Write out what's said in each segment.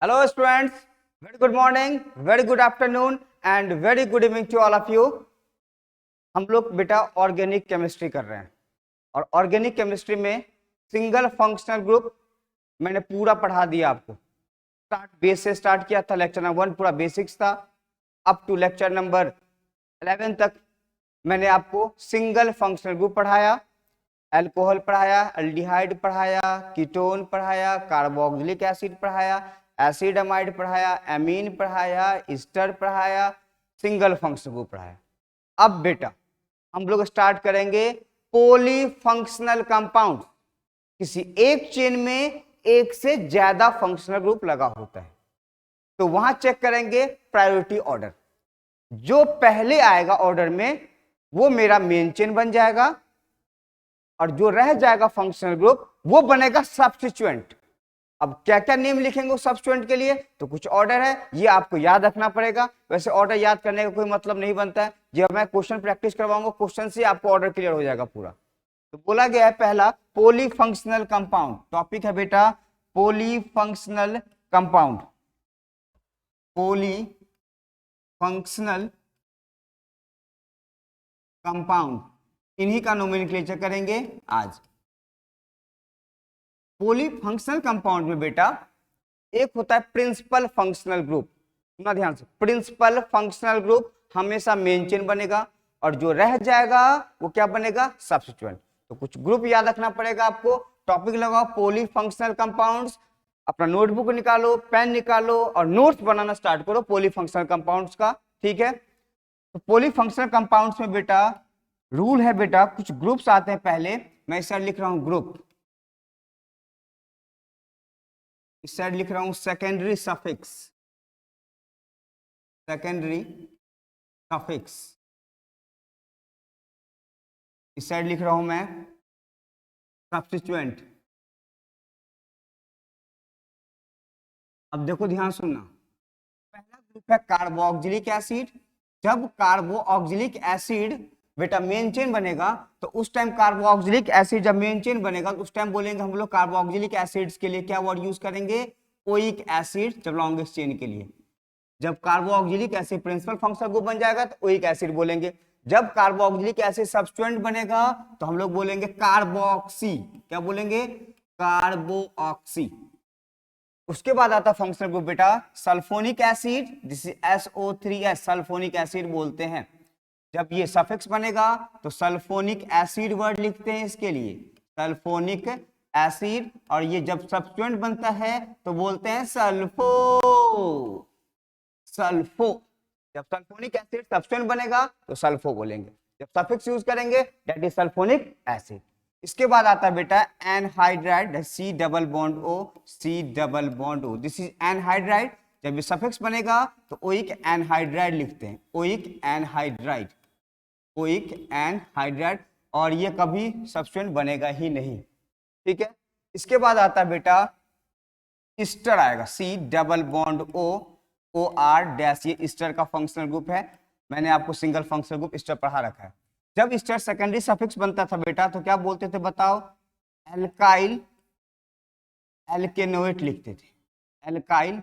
Hello students, very good morning, very good afternoon and very good evening to all of you. हम लोग बेटा organic chemistry कर रहे हैं और ऑर्गेनिक केमिस्ट्री में सिंगल फंक्शनल ग्रुप मैंने पूरा पढ़ा दिया आपको। बेस से स्टार्ट किया था, लेक्चर नंबर 1 पूरा बेसिक्स था, अप टू लेक्चर नंबर 11 तक मैंने आपको सिंगल फंक्शनल ग्रुप पढ़ाया, अल्कोहल पढ़ाया, एल्डिहाइड पढ़ाया, कीटोन पढ़ाया, कार्बोक्सिलिक एसिड पढ़ाया, एसिड अमाइड पढ़ाया, एमीन पढ़ाया, ईस्टर पढ़ाया, सिंगल फंक्शनल ग्रुप पढ़ाया। अब बेटा हम लोग स्टार्ट करेंगे पॉलीफंक्शनल कंपाउंड। किसी एक चेन में एक से ज्यादा फंक्शनल ग्रुप लगा होता है तो वहां चेक करेंगे प्रायोरिटी ऑर्डर। जो पहले आएगा ऑर्डर में वो मेरा मेन चेन बन जाएगा और जो रह जाएगा फंक्शनल ग्रुप वो बनेगा सब्स्टिट्यूएंट। अब क्या क्या नेम लिखेंगे सब्स्टिट्यूएंट के लिए, तो कुछ ऑर्डर है, ये आपको याद रखना पड़ेगा। वैसे ऑर्डर याद करने का कोई मतलब नहीं बनता है, जब मैं क्वेश्चन प्रैक्टिस करवाऊंगा क्वेश्चन से आपको ऑर्डर क्लियर हो जाएगा पूरा। तो बोला गया है पहला पॉलीफंक्शनल कंपाउंड, टॉपिक है बेटा पॉलीफंक्शनल कंपाउंड। पॉलीफंक्शनल कंपाउंड, इन्हीं का नोमेनक्लेचर करेंगे आज। पॉलीफंक्शनल कंपाउंड में बेटा एक होता है प्रिंसिपल फंक्शनल ग्रुप, सुना ध्यान से, प्रिंसिपल फंक्शनल ग्रुप हमेशा मेन चेन बनेगा और जो रह जाएगा वो क्या बनेगा, सब्स्टिट्यूएंट। तो कुछ ग्रुप याद रखना पड़ेगा आपको। टॉपिक लगाओ पॉलीफंक्शनल कंपाउंड्स, अपना नोटबुक निकालो, पेन निकालो और नोट्स बनाना स्टार्ट करो पॉलीफंक्शनल कंपाउंड्स का, ठीक है। तो पॉलीफंक्शनल कंपाउंड्स में बेटा रूल है बेटा, कुछ ग्रुप्स आते हैं। पहले मैं इस साइड लिख रहा हूं ग्रुप, इस साइड लिख रहा हूं सेकेंडरी सफिक्स, सेकेंडरी सफिक्स, इस साइड लिख रहा हूं मैं सब्स्टिट्यूएंट। अब देखो ध्यान सुनना, पहला ग्रुप है कार्बोक्सिलिक एसिड। जब कार्बोक्सिलिक एसिड बेटा मेन चेन बनेगा तो उस टाइम कार्बोक्सिलिक एसिड जब मेन चेन बनेगा तो उस टाइम बोलेंगे हम लोग कार्बोक्सिलिक एसिड्स के लिए क्या वर्ड यूज करेंगे, ओइक एसिड। जब लॉन्गेस्ट चेन के लिए जब carboxylic acid principal functional group बन जाएगा तो ओइक एसिड बोलेंगे। जब कार्बोक्सिलिक एसिड सब्स्टिट्यूएंट बनेगा तो हम लोग बोलेंगे कार्बोक्सी, क्या बोलेंगे, कार्बोक्सी। उसके बाद आता फंक्शनल ग्रुप बेटा सल्फोनिक एसिड, जिसे SO3H सल्फोनिक एसिड बोलते हैं। जब ये सफिक्स बनेगा तो सल्फोनिक एसिड वर्ड लिखते हैं इसके लिए, सल्फोनिक एसिड। और ये जब सब्स्टिट्यूएंट बनता है तो बोलते हैं सल्फो, सल्फो। जब सल्फोनिक एसिड सब्स्टिट्यूएंट बनेगा तो सल्फो बोलेंगे, जब सफिक्स यूज करेंगे दैट इज सल्फोनिक एसिड। इसके बाद आता है बेटा anhydride, C double bond O, C double bond O, this is anhydride. जब ये सफिक्स बनेगा तो ओइक एनहाइड्राइड लिखते हैं, ओइक एनहाइड्राइड, ओइक एनहाइड्राइड। और ये कभी सब्स्टिट्यूएंट बनेगा ही नहीं, ठीक है। इसके बाद आता है बेटा ईस्टर आएगा, C double bond O, OR dash, ये ईस्टर का फंक्शनल ग्रुप है। मैंने आपको सिंगल फंक्शनल ग्रुप ईस्टर पढ़ा रखा है। जब ईस्टर सेकेंडरी सफिक्स बनता था बेटा तो क्या बोलते थे बताओ, एल्काइल एल्केनोएट लिखते थे, एल्काइल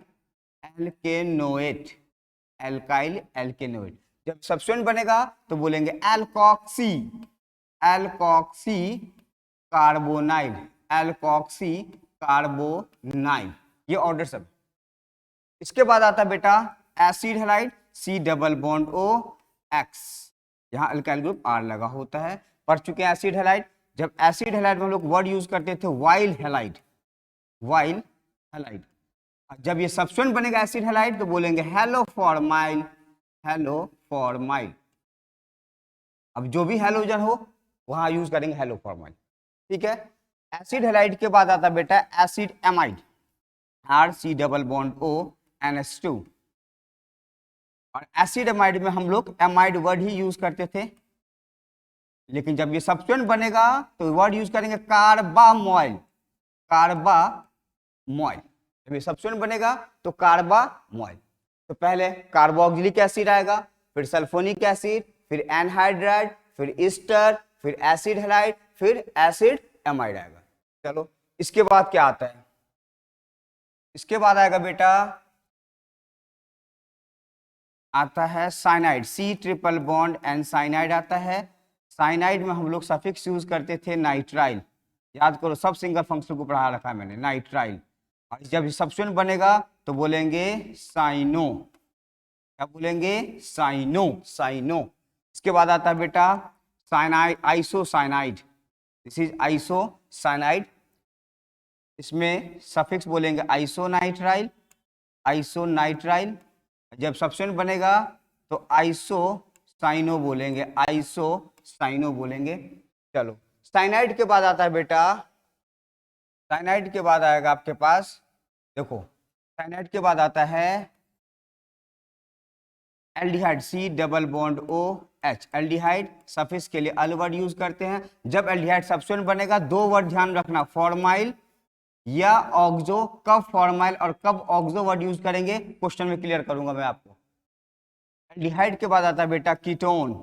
एल्केनोएट, एल्काइल एल्केनोएट। जब सब्स्टिट्यूएंट बनेगा तो बोलेंगे alkoxy, alkoxy carbonyl, alkoxy carbonyl, ये ऑर्डर सब। इसके बाद आता है बेटा acid halide, C double bond O X, यहाँ अल्काइल ग्रुप R लगा होता है, पढ़ चुके हैं एसिड हैलाइड। जब एसिड हैलाइड में हम लोग वर्ड यूज करते थे वाइल हैलाइड, वाइल हैलाइड। जब ये सब्स्टिट्यूएंट बनेगा एसिड हैलाइड तो बोलेंगे हेलो फॉर्माइल, हेलो फॉर्माइल। अब जो भी हैलोजन हो वहां यूज करेंगे हेलो फॉर्माइल, ठीक है। एसिड हैलाइड के बाद आता बेटा acid amide, C double bond O NH2। और एसिड एमाइड में हम लोग एमाइड वर्ड ही यूज करते थे, लेकिन जब ये सब्स्टिट्यूएंट बनेगा तो वर्ड यूज करेंगे कार्बामोइल, कार्बामोइल। जब ये सब्स्टिट्यूएंट बनेगा तो कार्बामोइल। तो पहले कार्बोक्सिलिक एसिड आएगा, फिर सल्फोनिक एसिड, फिर एनहाइड्राइड, फिर ईस्टर, फिर एसिड हैलाइड, फिर एसिड एमाइड आएगा। चलो इसके बाद क्या आता है, इसके बाद आएगा बेटा, आता है cyanide, C triple bond and cyanide आता है। साइनाइड में हम लोग सफिक्स यूज करते थे नाइट्राइल, याद करो सब सिंगल फंक्शन को पढ़ा रखा है मैंने, नाइट्राइल। और जब सब्स्टिट्यूएंट बनेगा तो बोलेंगे साइनो, क्या बोलेंगे, साइनो, साइनो। इसके बाद आता है बेटा cyanide, isocyanide, this is isocyanide, इसमें सफिक्स बोलेंगे आइसोनाइट्राइल, आइसोनाइट्राइल। जब सब्स्टिट्यूएंट बनेगा तो आइसोसाइनो बोलेंगे, आइसोसाइनो बोलेंगे। चलो साइनाइड के बाद आता है बेटा, साइनाइड के बाद आएगा आपके पास, देखो साइनाइड के बाद आता है aldehyde, C double bond O H. Aldehyde suffix के लिए अल वर्ड यूज करते हैं। जब एल्डिहाइड सब्स्टिट्यूएंट बनेगा दो वर्ड ध्यान रखना, फॉर्माइल या ऑक्सो। कब फॉर्माइल और कब ऑक्सो वर्ड यूज करेंगे क्वेश्चन में क्लियर करूंगा मैं आपको। एल्डिहाइड के बाद आता है बेटा कीटोन।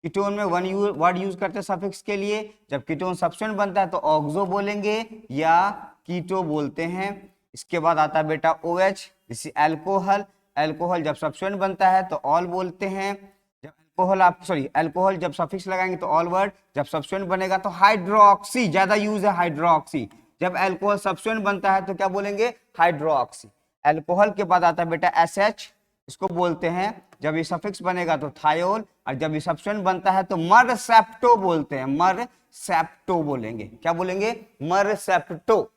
कीटोन में वन वर्ड यूज करते हैं सफिक्स के लिए। जब कीटोन सब्स्टिट्यूएंट बनता है तो ऑक्सो बोलेंगे या कीटो बोलते हैं। इसके बाद आता है बेटा OH, जिसे अल्कोहल। अल्कोहल जब सब्स्टिट्यूएंट बनता है तो ऑल बोलते हैं। जब अल्कोहल आप अल्कोहल जब सफिक्स लगाएंगे तो ऑल वर्ड, जब सब्स्टिट्यूएंट बनेगा तो हाइड्रोक्सी, ज्यादा यूज है हाइड्रोक्सी। जब अल्कोहल सब्स्टिट्यूएंट बनता है तो क्या बोलेंगे, हाइड्रोक्सी। अल्कोहल के बाद आता है बेटा SH, इसको बोलते हैं। जब ये सफिक्स बनेगा तो थायोल, और जब ये सब्स्टिट्यूएंट बनता है तो मरसेप्टो बोलते हैं, मरसेप्टो बोलेंगे, क्या बोलेंगे, मरसेप्टो।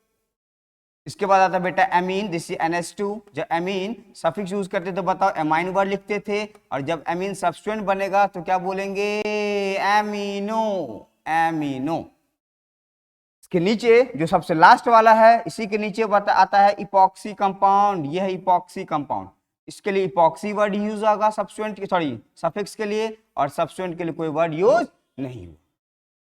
इसके बाद आता है बेटा एमीन, दिस इज NH2। जब एमीन सफिक्स यूज करते तो बताओ एमाइन वर्ड लिखते थे, और जब एमीन सब्स्टिट्यूएंट बनेगा तो क्या बोलेंगे, एमिनो, एमिनो। इसके नीचे जो सबसे लास्ट वाला है, इसी के नीचे आता है इपॉक्सी कंपाउंड। यह है इपॉक्सी कंपाउंड। इसके लिए इपॉक्सी वर्ड यूज होगा सब्स्टिट्यूएंट, सॉरी सफिक्स के लिए, और सब्स्टिट्यूएंट के लिए कोई वर्ड यूज नहीं हुआ।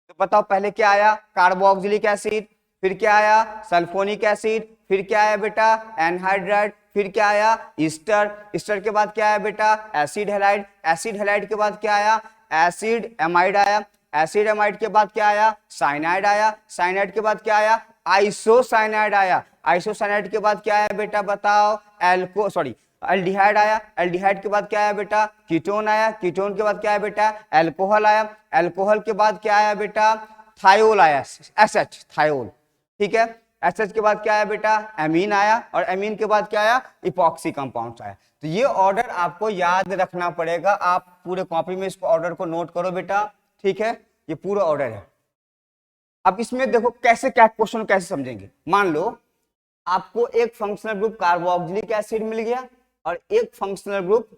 तो बताओ पहले क्या आया, कार्बोक्सिलिक एसिड, फिर क्या आया सल्फोनिक एसिड, फिर क्या आया बेटा एनहाइड्राइड, फिर क्या आया ईस्टर। ईस्टर के बाद क्या आया बेटा एसिड हैलाइड। एसिड हैलाइड के बाद क्या आया एसिड एमाइड आया। एसिड एमाइड के बाद क्या आया साइनाइड आया। साइनाइड के बाद क्या आया आइसोसाइनाइड आया। आइसोसाइनाइड के बाद क्या आया बेटा बताओ एल्डिहाइड आया। एल्डिहाइड के बाद क्या आया बेटा कीटोन आया। कीटोन के बाद क्या आया बेटा एल्कोहल आया। एल्कोहल के बाद क्या आया बेटा थायोल आया, SH, थायोल, ठीक है। SH के बाद क्या आया बेटा एमीन आया, और एमीन के बाद क्या आया इपॉक्सी कंपाउंड्स आया। तो ये ऑर्डर आपको याद रखना पड़ेगा, आप पूरे कॉपी में इस ऑर्डर को नोट करो बेटा, ठीक है। ये पूरा ऑर्डर है। अब इसमें देखो कैसे क्या क्वेश्चन कैसे समझेंगे। मान लो आपको एक फंक्शनल ग्रुप कार्बोक्सिलिक एसिड मिल गया और एक फंक्शनल ग्रुप,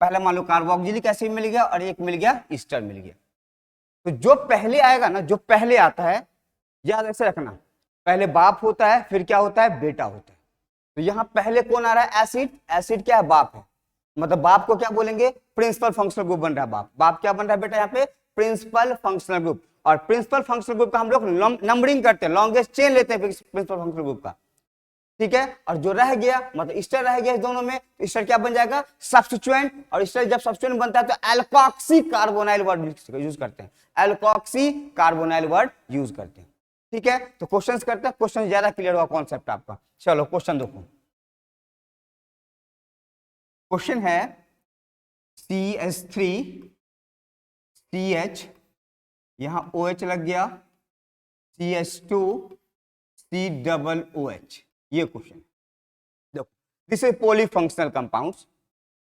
पहले मान लो कार्बोक्सिलिक एसिड मिल गया और एक मिल गया ईस्टर मिल गया। तो जो पहले आएगा ना, जो पहले आता है याद ऐसे रखना, पहले बाप होता है फिर क्या होता है बेटा होता है। तो यहां पहले कौन आ रहा है एसिड। एसिड क्या है बाप है, मतलब बाप को क्या बोलेंगे प्रिंसिपल फंक्शनल ग्रुप बन रहा है बाप। बाप क्या बन रहा है बेटा यहाँ पे प्रिंसिपल फंक्शनल ग्रुप। और प्रिंसिपल फंक्शनल ग्रुप का हम लोग नंबरिंग करते हैं, लॉन्गेस्ट चेन लेते हैं प्रिंसिपल फंक्शनल ग्रुप का, ठीक है। और जो रह गया मतलब ईस्टर रह गया इस दोनों में, ईस्टर क्या बन जाएगा सब्स्टिट्यूएंट। और ईस्टर जब सब्स्टिट्यूएंट बनता है तो एल्कोक्सी कार्बोनाइल वर्ड यूज करते हैं, एल्कोक्सी कार्बोनाइल वर्ड यूज करते हैं, ठीक है। तो क्वेश्चंस करते हैं, क्वेश्चन ज्यादा क्लियर हुआ कॉन्सेप्ट आपका। चलो क्वेश्चन देखो, क्वेश्चन है CH3CH, यहां OH लग गया, CH2COOH, ये क्वेश्चन देखो। दिस इज पॉलीफंक्शनल कंपाउंड्स,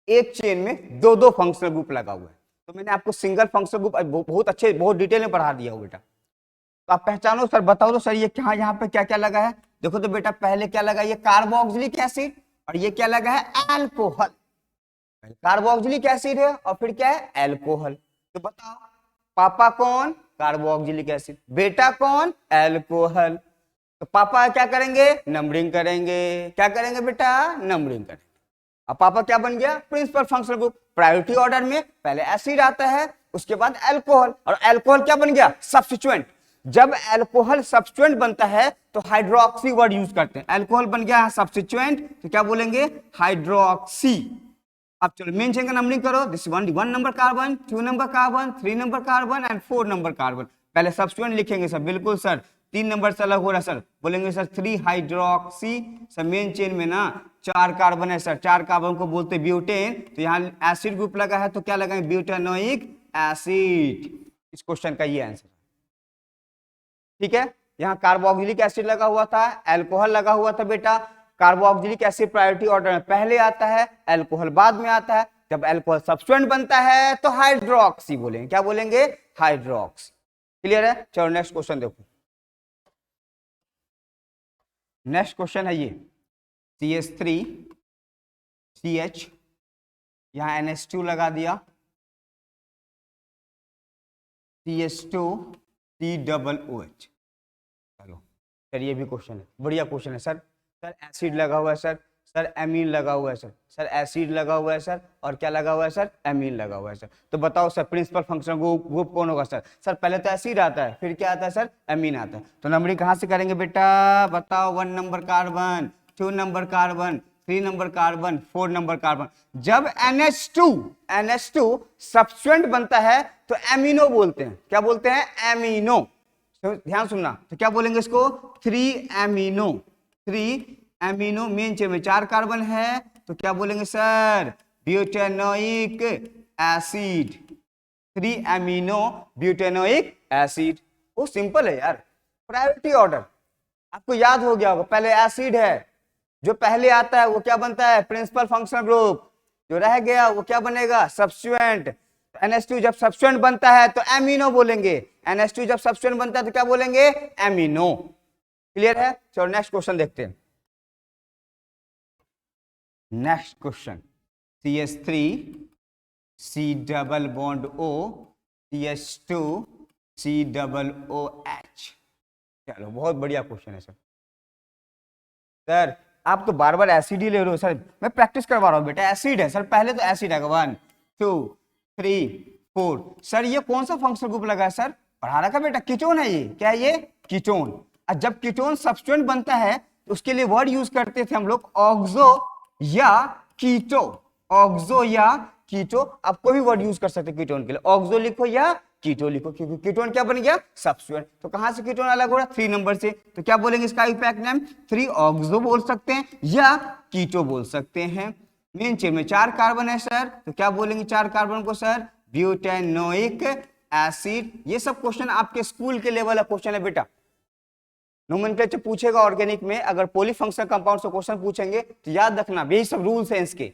एक चेन में दो दो फंक्शनल ग्रुप लगा हुआ है। तो मैंने आपको सिंगल फंक्शनल ग्रुप बहुत अच्छे बहुत डिटेल में पढ़ा दिया हो बेटा। तो आप पहचानो सर, बताओ तो सर ये क्या यहाँ पे क्या क्या लगा है। देखो तो बेटा पहले क्या लगा ये कार्बोक्सिलिक एसिड, और ये क्या लगा है अल्कोहल। कार्बोक्सिलिक एसिड है और फिर क्या है अल्कोहल। तो बताओ पापा कौन कार्बोक्सिलिक एसिड, बेटा कौन अल्कोहल। तो पापा क्या करेंगे नंबरिंग करेंगे, क्या करेंगे बेटा नंबरिंग करेंगे। अब पापा क्या बन गया principal functional group. Priority order में पहले एसिड आता है उसके बाद अल्कोहल, और अल्कोहल क्या बन गया सब्स्टिट्यूएंट। जब अल्कोहल सब्स्टिट्यूएंट बनता है तो हाइड्रोक्सी वर्ड यूज करते हैं। अल्कोहल बन गया सब्स्टिट्यूएंट तो क्या बोलेंगे हाइड्रोक्सी। अब चलो मेन चेन का नंबरिंग करो, this 1 number carbon, 2 number carbon, 3 number carbon and 4 number carbon. पहले सब्स्टिट्यूएंट लिखेंगे सर, बिल्कुल सर। 3 नंबर से अलग हो रहा है सर, बोलेंगे sir 3 hydroxy. Sir main chain में ना 4 कार्बन है सर, 4 कार्बन को बोलते हैं ब्यूटेन, तो यहाँ एसिड ग्रुप लगा है तो क्या लगाएंगे, ब्यूटेनोइक एसिड। इस क्वेश्चन का ये आंसर, ठीक है। यहाँ कार्बोक्सिलिक एसिड लगा हुआ था, अल्कोहल लगा हुआ था बेटा। कार्बोक्सिलिक एसिड प्रायोरिटी ऑर्डर में पहले आता है, अल्कोहल बाद में आता है। जब अल्कोहल सब्स्टिट्यूएंट बनता है तो हाइड्रोक्सी बोलेंगे, क्या बोलेंगे, हाइड्रोक्सी। क्लियर है। चलो नेक्स्ट क्वेश्चन देखो। नेक्स्ट क्वेश्चन है ये CH3CH, यहां NH2 लगा दिया, CH2COOH। चलो सर ये भी क्वेश्चन है, बढ़िया क्वेश्चन है सर। सर एसिड लगा हुआ है सर, सर एमीन लगा हुआ है सर, सर एसिड लगा हुआ है सर, और क्या लगा हुआ है सर, एमीन लगा हुआ है सर। तो बताओ सर प्रिंसिपल फंक्शन ग्रुप कौन होगा सर। सर पहले तो एसिड आता है, फिर क्या आता है सर, एमीन आता है। तो नंबरिंग कहाँ से करेंगे बेटा, बताओ। 1 number carbon, 2 number carbon, 3 number carbon, 4 number carbon. जब NH2 सब्स्टिट्यूएंट बनता है तो एमिनो बोलते हैं, क्या बोलते हैं, एमिनो। तो ध्यान सुनना, तो क्या बोलेंगे इसको, 3 एमिनो। मेन चेन में 4 कार्बन है तो क्या बोलेंगे sir, butanoic acid. 3 amino butanoic acid. वो सिंपल है यार, प्रायोरिटी ऑर्डर आपको याद हो गया होगा। पहले एसिड है, जो पहले आता है वो क्या बनता है, प्रिंसिपल फंक्शनल ग्रुप। जो रह गया वो क्या बनेगा, सब्स्टिट्यूएंट। NH2 जब सब्स्टिट्यूएंट बनता है तो एमिनो बोलेंगे, NH2 जब सब्स्टिट्यूएंट बनता है तो क्या बोलेंगे, एमिनो। क्लियर है। चलो नेक्स्ट क्वेश्चन देखते हैं। Next question CH3 C double bond O CH2 C double OH। चलो बहुत बढ़िया क्वेश्चन है सर। सर आप तो बार बार एसिड ही ले रहे हो सर, मैं प्रैक्टिस करवा रहा हूं बेटा। एसिड है सर, पहले तो एसिड है, 1 2 3 4। सर ये कौन सा फंक्शनल ग्रुप लगा है सर, पढ़ा रखा बेटा, कीटोन है ये। क्या है ये, कीटोन। और जब कीटोन सब्स्टिट्यूएंट बनता है तो उसके लिए वर्ड यूज करते थे हम लोग, ऑक्सो या कीटो। ऑक्सो या कीटो, आप कोई भी वर्ड यूज कर सकते कीटोन के लिए, ऑक्सो लिखो या कीटो लिखो, क्योंकि कीटोन क्या बन गया, सब्स्टिट्यूएंट। तो कहां से कीटोन अलग हो रहा है, 3 नंबर से। तो क्या बोलेंगे इसका इम्पैक्ट नेम, 3 ऑक्सो बोल सकते हैं या कीटो बोल सकते हैं। मेन चेन में 4 कार्बन है सर, तो क्या बोलेंगे 4 कार्बन को सर, ब्यूटेनोइक एसिड। ये सब क्वेश्चन आपके स्कूल के लेवल का क्वेश्चन है बेटा। नोमेनक्लेचर पूछेगा ऑर्गेनिक में, अगर पॉलीफंक्शनल कंपाउंड से क्वेश्चन पूछेंगे तो याद रखना, यही सब रूल्स हैं इसके।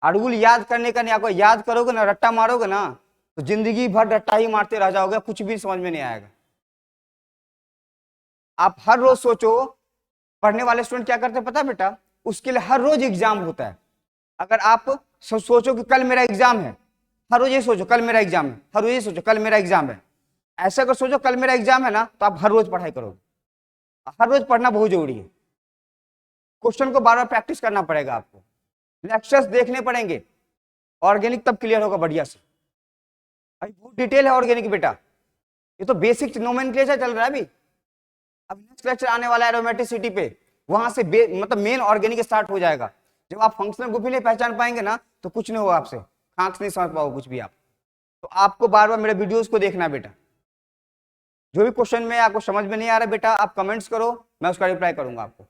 और रूल याद करने का नहीं, आपको याद करोगे ना, रट्टा मारोगे ना, तो जिंदगी भर रट्टा ही मारते रह जाओगे, कुछ भी समझ में नहीं आएगा। आप हर रोज सोचो, पढ़ने वाले स्टूडेंट क्या करते हैं पता है बेटा, उसके लिए हर रोज एग्जाम होता है। अगर आप सोचो कि कल मेरा एग्जाम है, हर रोज ये सोचो कल मेरा एग्जाम है, हर रोज ये सोचो कल मेरा एग्जाम है। ऐसा अगर सोचो कल मेरा एग्जाम है ना, तो आप हर रोज पढ़ाई करोगे। हर रोज पढ़ना बहुत जरूरी है, क्वेश्चन को बार बार प्रैक्टिस करना पड़ेगा आपको, लेक्चर्स देखने पड़ेंगे। ऑर्गेनिक तब क्लियर होगा बढ़िया से। अभी बहुत डिटेल है ऑर्गेनिक बेटा, ये तो बेसिक नोमेनक्लेचर चल रहा है अभी। अब नेक्स्ट लेक्चर आने वाला है एरोमेटिसिटी पे, वहां से मतलब मेन ऑर्गेनिक स्टार्ट हो जाएगा। जब आप फंक्शनल ग्रुप ही नहीं पहचान पाएंगे ना, तो कुछ नहीं होगा आपसे, खांस नहीं समझ पाओगे कुछ भी आप। तो आपको बार बार मेरे वीडियोस को देखना बेटा। जो भी क्वेश्चन में आपको समझ में नहीं आ रहा बेटा, आप कमेंट्स करो, मैं उसका रिप्लाई करूंगा आपको,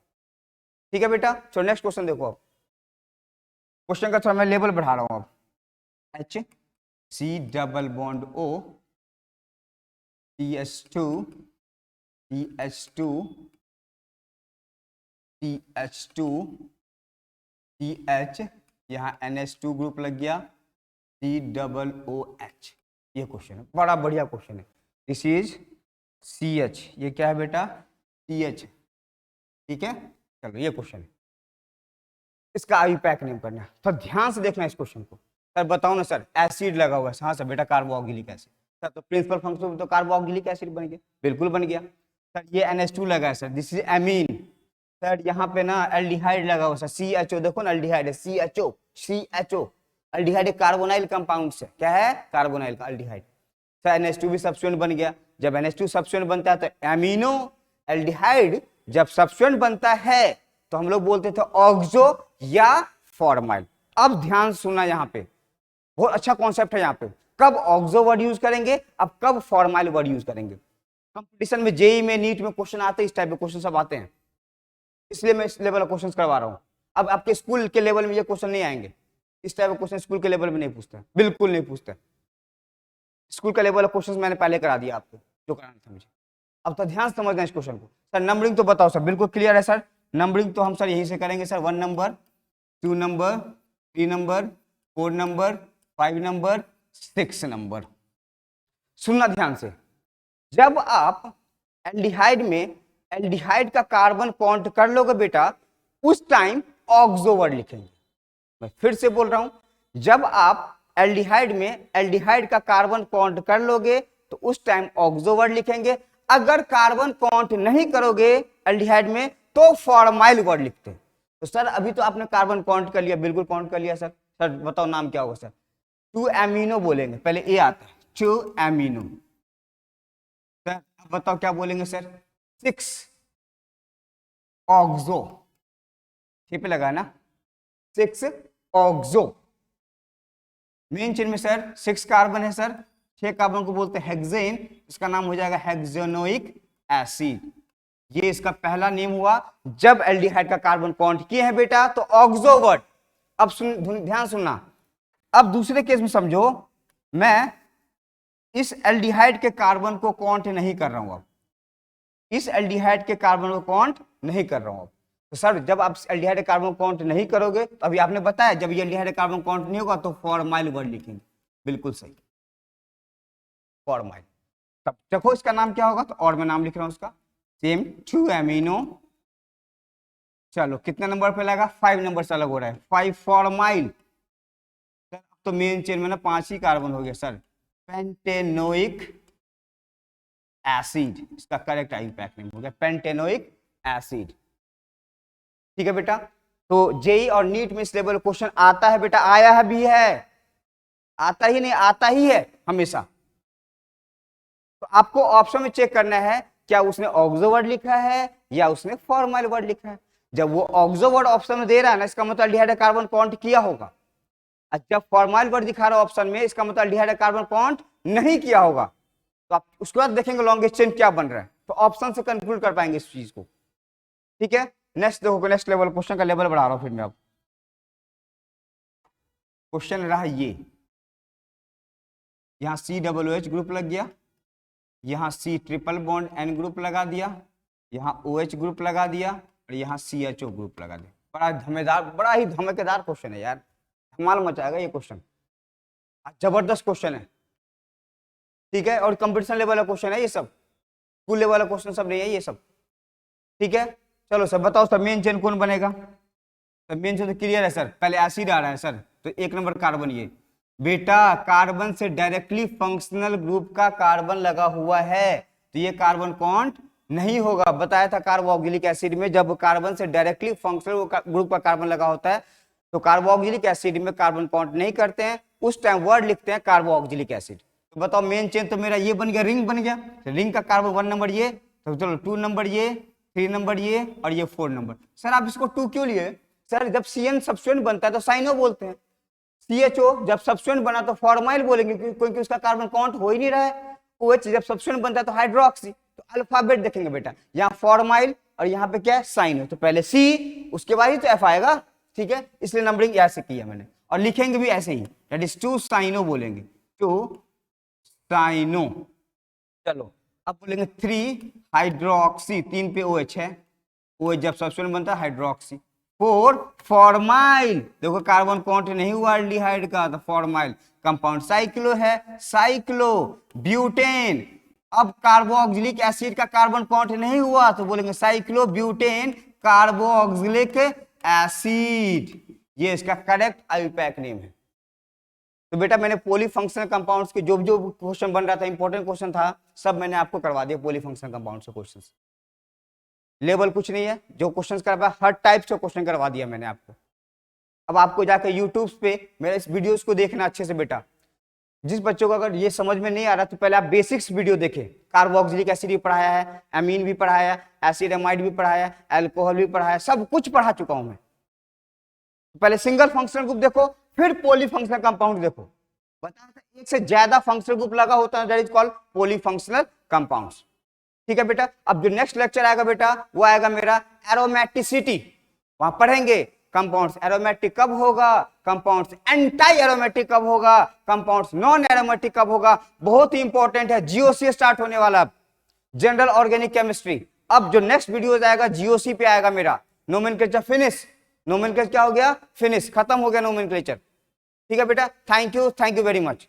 ठीक है बेटा। चलो नेक्स्ट क्वेश्चन देखो। आप क्वेश्चन का थोड़ा मैं लेवल बढ़ा रहा हूं अब। H C double bond O CH2 CH2 CH2 CH, यहाँ NH2 ग्रुप लग गया, C डबल OH। ये क्वेश्चन है, बड़ा बढ़िया क्वेश्चन है। दिस इज CH, ये क्या है बेटा, CH, ठीक है। चलो ये क्वेश्चन है, इसका आई पैक नहीं करना, तो ध्यान से देखना इस क्वेश्चन को। सर बताओ ना सर, एसिड लगा हुआ है। हाँ सर बेटा, कार्बोक्सिलिक एसिड। सर तो प्रिंसिपल फंक्शन तो कार्बोक्सिलिक एसिड बन गया, बिल्कुल बन गया। सर ये NH2 लगा है sir, this is amine. Sir यहाँ पे ना एल्डिहाइड लगा हुआ सर, CHO, देखो ना एल्डिहाइड है, CHO। एल्डिहाइड एक कार्बोनाइल कंपाउंड से, क्या है, कार्बोनाइल का एल्डिहाइड। सर NH2 भी सब्स्टिट्यूएंट बन गया। जब NH2 सब्स्टिट्यूएंट बनता है तो एमिनो एल्डिहाइड जब सब्स्टिट्यूएंट बनता है तो हम लोग बोलते थे ऑक्सो या फॉर्माइल। अब ध्यान सुनना, यहाँ पे बहुत अच्छा कॉन्सेप्ट है। यहाँ पे कब ऑक्सो वर्ड यूज करेंगे, अब कब फॉर्माइल वर्ड यूज करेंगे। कंपटीशन में, जेई में, नीट में क्वेश्चन आते हैं, इस टाइप के क्वेश्चन सब आते हैं, इसलिए मैं इस लेवल का क्वेश्चन करवा रहा हूँ। अब आपके स्कूल के लेवल में ये क्वेश्चन नहीं आएंगे, इस टाइप के क्वेश्चन स्कूल के लेवल में नहीं पूछते, बिल्कुल नहीं पूछते। स्कूल का लेवल क्वेश्चन मैंने पहले करा दिया आपको, जो कराना था मुझे। अब तो ध्यान से समझना इस क्वेश्चन को। सर नंबरिंग तो बताओ सर, बिल्कुल क्लियर है सर। नंबरिंग तो हम सर यहीं से करेंगे sir, 1 number, 2 number, 3 number, 4 number, 5 number, 6 number. सुनना ध्यान से, जब आप एल्डिहाइड में एल्डिहाइड का कार्बन काउंट कर लोगे बेटा, उस टाइम ऑक्सो वर्ड लिखेंगे। मैं फिर से बोल रहा हूं, जब आप एल्डिहाइड में एल्डिहाइड का कार्बन काउंट कर लोगे तो उस टाइम ऑक्सो वर्ड लिखेंगे। अगर कार्बन काउंट नहीं करोगे एल्डिहाइड में तो फॉर्माइल वर्ड लिखते हैं। तो सर अभी तो आपने कार्बन काउंट कर लिया, बिल्कुल काउंट कर लिया सर। सर बताओ नाम क्या होगा सर? 2 एमिनो बोलेंगे, पहले ए आता है 2 एमिनो। सर अब बताओ क्या बोलेंगे सर? 6 ऑक्सो, ठीक पे लगा ना, 6 ऑक्सो। मेन चेन में सर 6 कार्बन है सर, 6 कार्बन को बोलते हैं हेक्सेन, इसका नाम हो जाएगा हेक्सेनोइक एसिड। ये इसका पहला नेम हुआ। जब एल्डिहाइड का कार्बन काउंट किए हैं बेटा तो ऑक्सो वर्ड। अब ध्यान सुनना, अब दूसरे केस में समझो, मैं इस एल्डिहाइड के कार्बन को काउंट नहीं कर रहा हूं, अब इस एल्डिहाइड के कार्बन को काउंट नहीं कर रहा हूं। तो सर जब आप एल्डिहाइड कार्बन काउंट नहीं करोगे, तो अभी आपने बताया जब ये एल्डिहाइड कार्बन काउंट नहीं होगा तो फॉर्माइल वर्ड लिखेंगे, बिल्कुल सही, फॉर्माइल। तब देखो इसका नाम क्या होगा, तो और मैं नाम लिख रहा हूं उसका, सेम 2 एमिनो। चलो कितने नंबर पे लगा? 5 नंबर से अलग हो रहा है, 5 फॉर्माइल। तो मेन चेन में ना 5 ही कार्बन हो गया सर, पेंटेनोइक एसिड, इसका करेक्ट आईयूपैक नेम हो गया पेंटेनोइक एसिड। ठीक है बेटा, तो जेई और नीट में इस लेवल क्वेश्चन आता है बेटा, आया है भी है, आता ही नहीं, आता ही है हमेशा। तो आपको ऑप्शन में चेक करना है क्या उसने ऑक्सो वर्ड लिखा है या उसने फॉर्माइल वर्ड लिखा है। जब वो ऑक्सो वर्ड ऑप्शन में दे रहा है ना, इसका मतलब एल्डिहाइड कार्बन काउंट किया होगा। जब फॉर्माइल वर्ड दिखा रहा है ऑप्शन में, इसका मतलब एल्डिहाइड कार्बन काउंट नहीं किया होगा। तो आप उसके बाद देखेंगे लॉन्गेस्ट चेन क्या बन रहा है, तो ऑप्शन से कंक्लूड कर पाएंगे इस चीज को। ठीक है, नेक्स्ट देखो, नेक्स्ट लेवल क्वेश्चन का लेवल बढ़ा रहा हूं फिर मैं। अब क्वेश्चन रहा ये, यहां COOH ग्रुप लग गया, यहाँ C triple bond N group लगा दिया, यहाँ OH ग्रुप लगा दिया और यहाँ CHO ग्रुप लगा दिया। बड़ा धमेदार, बड़ा ही धमाकेदार क्वेश्चन है यार, धमाल मचाएगा ये क्वेश्चन, जबरदस्त क्वेश्चन है। ठीक है, और कंपटीशन लेवल का क्वेश्चन है ये सब, स्कूल लेवल का क्वेश्चन सब नहीं है ये सब। ठीक है, चलो सर बताओ सर मेन चेन कौन बनेगा? सर मेन चेन तो क्लियर है सर, पहले एसिड आ रहा है सर, तो 1 नंबर कार्बन। ये बेटा कार्बन से डायरेक्टली फंक्शनल ग्रुप का कार्बन लगा हुआ है, तो ये कार्बन काउंट नहीं होगा। बताया था कार्बोक्सिलिक एसिड में जब कार्बन से डायरेक्टली फंक्शनल ग्रुप का कार्बन लगा होता है तो कार्बोक्सिलिक एसिड में कार्बन काउंट नहीं करते हैं, उस टाइम वर्ड लिखते हैं कार्बोक्सिलिक एसिड। तो बताओ मेन चेन तो मेरा ये बन गया, रिंग बन गया। तो रिंग का कार्बन 1 नंबर ये, तो चलो 2 नंबर ये, 3 नंबर ये और ये 4 नंबर। सर आप इसको 2 क्यों लिए? सर जब CN सब्स्टिट्यूएंट बनता है तो साइनो बोलते हैं, CHO जब सब्स्टिट्यूएंट बना तो फॉर्माइल बोलेंगे क्योंकि उसका कार्बन काउंट हो ही नहीं रहा है। OH जब सब्स्टिट्यूएंट बनता है तो हाइड्रोक्सी, तो अल्फाबेट देखेंगे बेटा, यहाँ फॉर्माइल और यहाँ पे क्या है साइनो, तो पहले C उसके बाद ही तो F आएगा। ठीक है, इसलिए नंबरिंग ऐसे किया मैंने, और लिखेंगे भी ऐसे ही, दैट इज 2 साइनो बोलेंगे, 2 साइनो। चलो अब बोलेंगे 3 हाइड्रोक्सी, 3 पे OH है, OH जब सब्स्टिट्यूएंट बनता है हाइड्रोक्सी। 4 फॉर्माइल, देखो कार्बन काउंट नहीं हुआ एल्डिहाइड का, तो फॉर्माइल कंपाउंड साइक्लो है, साइक्लो ब्यूटेन। अब कार्बोक्सिलिक एसिड का कार्बन काउंट नहीं हुआ तो बोलेंगे साइक्लो ब्यूटेन कार्बोक्सिलिक एसिड, ये इसका करेक्ट आईयूपैक नेम है। तो बेटा मैंने पॉलीफंक्शनल कंपाउंड्स के जो जो क्वेश्चन बन रहा था, इंपॉर्टेंट क्वेश्चन था, सब मैंने आपको करवा दिया पॉलीफंक्शनल कंपाउंड्स के क्वेश्चंस। लेवल कुछ नहीं है, जो क्वेश्चंस करवा हर टाइप से क्वेश्चन करवा दिया मैंने आपको। अब आपको जाकर यूट्यूब पे मेरे इस वीडियोस को देखना अच्छे से बेटा। जिस बच्चों को अगर ये समझ में नहीं आ रहा तो पहले आप बेसिक्स वीडियो देखें, कार्बोक्सिलिक एसिड भी पढ़ाया है, एमीन भी पढ़ाया है, एसिड एमाइड भी पढ़ाया है, अल्कोहल भी पढ़ाया है, सब कुछ पढ़ा चुका हूं मैं। पहले सिंगल फंक्शनल ग्रुप देखो, फिर पॉलीफंक्शनल कंपाउंड देखो। बताया था एक से ज्यादा फंक्शनल ग्रुप लगा होता है, that is called polyfunctional compounds. ठीक है बेटा। अब जो नेक्स्ट लेक्चर आएगा बेटा वो आएगा मेरा एरोमेटिसिटी, वहां पढ़ेंगे कंपाउंड्स एरोमेटिक कब होगा, कंपाउंड्स एंटी एरोमेटिक कब होगा, कंपाउंड्स नॉन एरोमेटिक कब होगा। बहुत ही इंपॉर्टेंट है, जीओसी स्टार्ट होने वाला, जनरल ऑर्गेनिक केमिस्ट्री। अब जो नेक्स्ट वीडियो आएगा जीओसी पे आएगा मेरा, नोमेनक्लेचर फिनिश, नोमेनक्लेचर क्या हो गया, फिनिश, खत्म हो गया नोमेनक्लेचर। ठीक है बेटा, थैंक यू वेरी मच।